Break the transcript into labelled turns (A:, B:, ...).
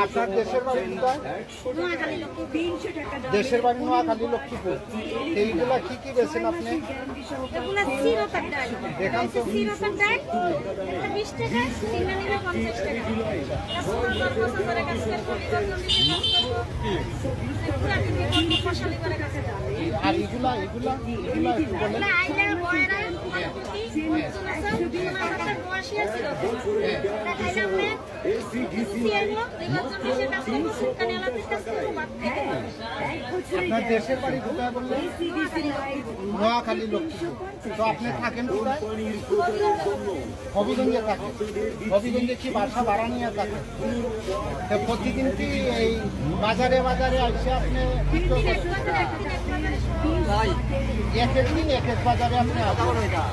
A: আপনার দেশের বাড়ি দেশের বাড়ি নোয়াখালী লক্ষ্মীপুর। এইগুলা কি কি বেছেন আপনি? দেখান তো। আর এগুলা এগুলা এগুলা একটু বলেন। আপনার দেশের বাড়ি কোথায় বললেন? নোয়াখালী লক্ষ্মীপুর। তো আপনি থাকেন কোথায়? হবিগঞ্জে থাকেন। হবিগঞ্জে কি বাসা ভাড়া নিয়ে থাকেন? তো প্রতিদিন কি এই বাজারে বাজারে আসে আপনি এক এক দিন এক এক বাজারে আপনি আসেন?